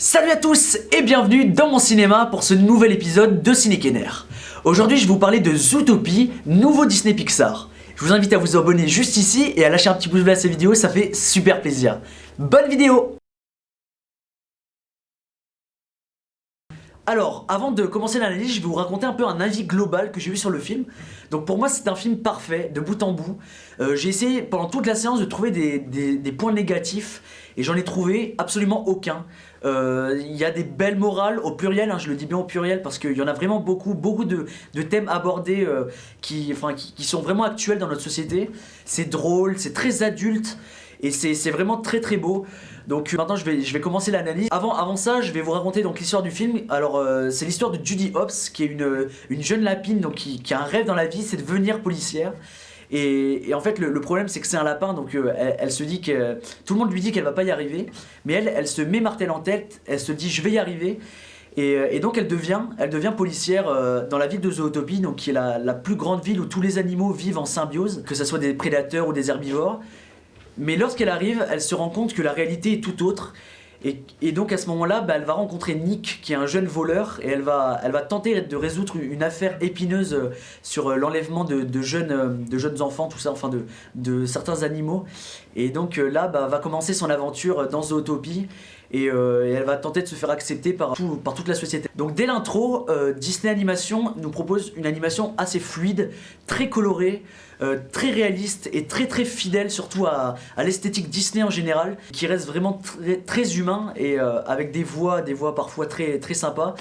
Salut à tous et bienvenue dans mon cinéma pour ce nouvel épisode de Ciné Kenner. Aujourd'hui je vais vous parler de Zootopie, nouveau Disney Pixar. Je vous invite à vous abonner juste ici et à lâcher un petit pouce bleu à cette vidéo, ça fait super plaisir. Bonne vidéo! Alors, avant de commencer l'analyse, je vais vous raconter un peu un avis global que j'ai eu sur le film. Donc pour moi c'est un film parfait, de bout en bout. J'ai essayé pendant toute la séance de trouver des points négatifs et j'en ai trouvé absolument aucun. Il y a des belles morales au pluriel, hein, je le dis bien au pluriel parce qu'il y en a vraiment beaucoup de thèmes abordés qui sont vraiment actuels dans notre société. C'est drôle, c'est très adulte et c'est vraiment très très beau. Donc maintenant je vais commencer l'analyse. Avant ça, je vais vous raconter donc l'histoire du film. Alors c'est l'histoire de Judy Hopps qui est une jeune lapine donc qui a un rêve dans la vie, c'est de devenir policière. Et en fait le problème c'est que c'est un lapin donc elle se dit que tout le monde lui dit qu'elle va pas y arriver, mais elle se met martel en tête, elle se dit je vais y arriver. Et donc elle devient policière dans la ville de Zootopie, donc qui est la plus grande ville où tous les animaux vivent en symbiose, que ce soit des prédateurs ou des herbivores. Mais lorsqu'elle arrive, elle se rend compte que la réalité est tout autre. Et donc à ce moment-là, elle va rencontrer Nick, qui est un jeune voleur, et elle va tenter de résoudre une affaire épineuse sur l'enlèvement de jeunes enfants, tout ça, enfin de certains animaux. Et donc là, va commencer son aventure dans Zootopie. Et elle va tenter de se faire accepter par toute la société. Donc dès l'intro, Disney Animation nous propose une animation assez fluide, très colorée, très réaliste et très très fidèle surtout à l'esthétique Disney en général, qui reste vraiment très humain et avec des voix parfois très, très sympas.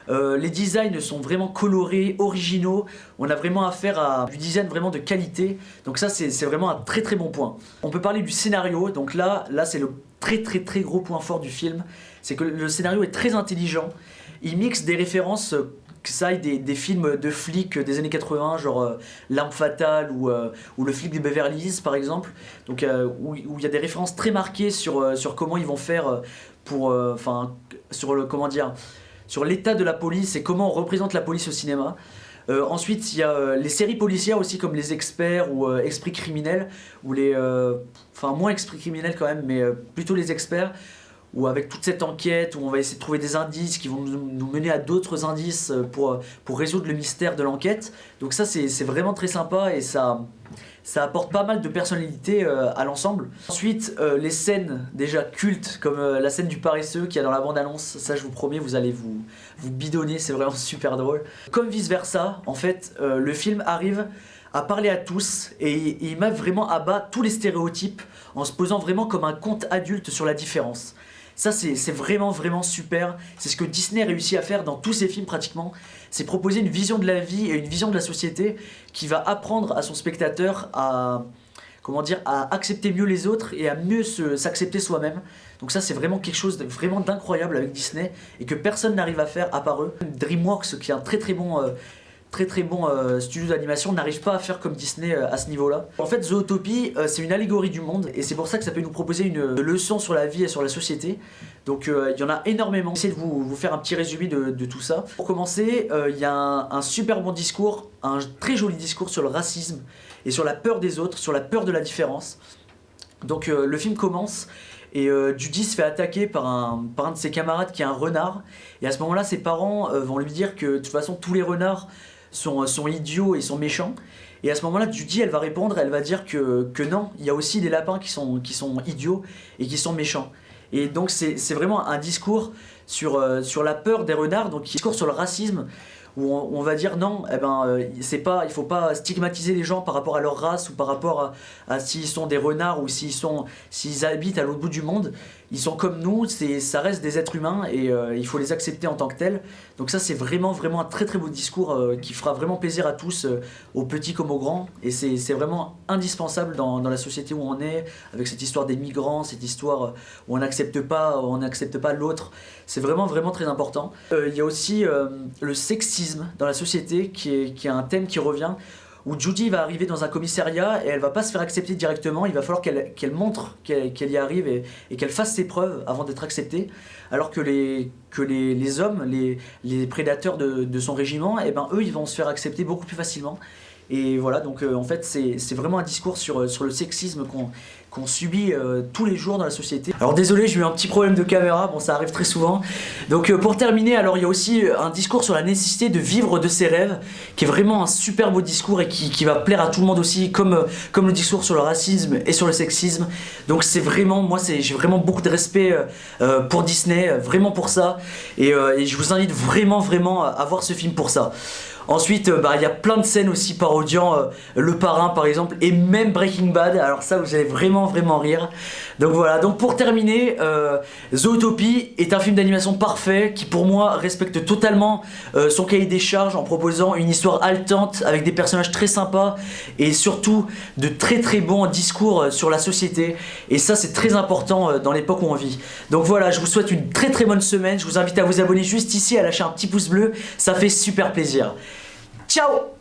Les designs sont vraiment colorés, originaux, on a vraiment affaire à du design vraiment de qualité, donc ça c'est vraiment un très très bon point. On peut parler du scénario, donc là c'est le très gros point fort du film, c'est que le scénario est très intelligent, il mixe des références que ça aille des films de flics des années 80, genre L'Arme Fatale ou Le Flic de Beverly Hills par exemple, donc où il y a des références très marquées sur comment ils vont faire sur l'état de la police et comment on représente la police au cinéma. Ensuite, il y a les séries policières aussi comme Les Experts ou Esprit criminel, ou moins Esprit criminel quand même, mais plutôt Les Experts, où avec toute cette enquête, où on va essayer de trouver des indices qui vont nous mener à d'autres indices pour résoudre le mystère de l'enquête. Donc ça c'est vraiment très sympa et ça apporte pas mal de personnalité à l'ensemble. Ensuite, les scènes déjà cultes, comme la scène du paresseux qu'il y a dans la bande-annonce, ça je vous promets, vous allez vous bidonner, c'est vraiment super drôle. Comme vice versa, en fait, le film arrive à parler à tous et il met vraiment à bas tous les stéréotypes en se posant vraiment comme un conte adulte sur la différence. Ça c'est vraiment super, c'est ce que Disney réussit à faire dans tous ses films pratiquement, c'est proposer une vision de la vie et une vision de la société qui va apprendre à son spectateur à accepter mieux les autres et à mieux s'accepter soi-même. Donc ça c'est vraiment quelque chose vraiment d'incroyable avec Disney et que personne n'arrive à faire à part eux. DreamWorks qui est un très bon studio d'animation n'arrive pas à faire comme Disney à ce niveau-là. En fait, Zootopie, c'est une allégorie du monde et c'est pour ça que ça peut nous proposer une leçon sur la vie et sur la société. Donc il y en a énormément. J'essaie de vous faire un petit résumé de tout ça. Pour commencer, il y a un super bon discours, un très joli discours sur le racisme et sur la peur des autres, sur la peur de la différence. Donc le film commence et Judy se fait attaquer par un de ses camarades qui est un renard. Et à ce moment-là, ses parents vont lui dire que de toute façon tous les renards sont idiots et sont méchants. Et à ce moment-là, Judy, elle va répondre, elle va dire que non, il y a aussi des lapins qui sont idiots et qui sont méchants. Et donc c'est vraiment un discours sur la peur des renards, donc un discours sur le racisme, où on va dire non, il faut pas stigmatiser les gens par rapport à leur race ou par rapport à s'ils sont des renards ou s'ils habitent à l'autre bout du monde. Ils sont comme nous, ça reste des êtres humains et il faut les accepter en tant que tels. Donc ça c'est vraiment un très beau discours qui fera vraiment plaisir à tous, aux petits comme aux grands. Et c'est vraiment indispensable dans la société où on est, avec cette histoire des migrants, cette histoire où on n'accepte pas l'autre. C'est vraiment très important. Il y a aussi le sexisme dans la société qui est un thème qui revient, où Judy va arriver dans un commissariat et elle va pas se faire accepter directement, il va falloir qu'elle montre qu'elle y arrive et qu'elle fasse ses preuves avant d'être acceptée, alors que les hommes, les prédateurs de son régiment, eux ils vont se faire accepter beaucoup plus facilement. Et voilà, donc en fait c'est vraiment un discours sur le sexisme qu'on subit tous les jours dans la société. Alors désolé, j'ai eu un petit problème de caméra, bon ça arrive très souvent. Donc pour terminer, alors il y a aussi un discours sur la nécessité de vivre de ses rêves, qui est vraiment un super beau discours et qui va plaire à tout le monde aussi, comme le discours sur le racisme et sur le sexisme. Donc c'est vraiment, moi j'ai vraiment beaucoup de respect pour Disney, vraiment pour ça. Et je vous invite vraiment à voir ce film pour ça. Ensuite, il y a plein de scènes aussi parodiant Le Parrain par exemple, et même Breaking Bad, alors ça vous allez vraiment rire. Donc voilà, donc pour terminer, Zootopie est un film d'animation parfait qui pour moi respecte totalement son cahier des charges en proposant une histoire haletante avec des personnages très sympas et surtout de très bons discours sur la société, et ça c'est très important dans l'époque où on vit. Donc voilà, je vous souhaite une très bonne semaine, je vous invite à vous abonner juste ici, à lâcher un petit pouce bleu, ça fait super plaisir. Ciao!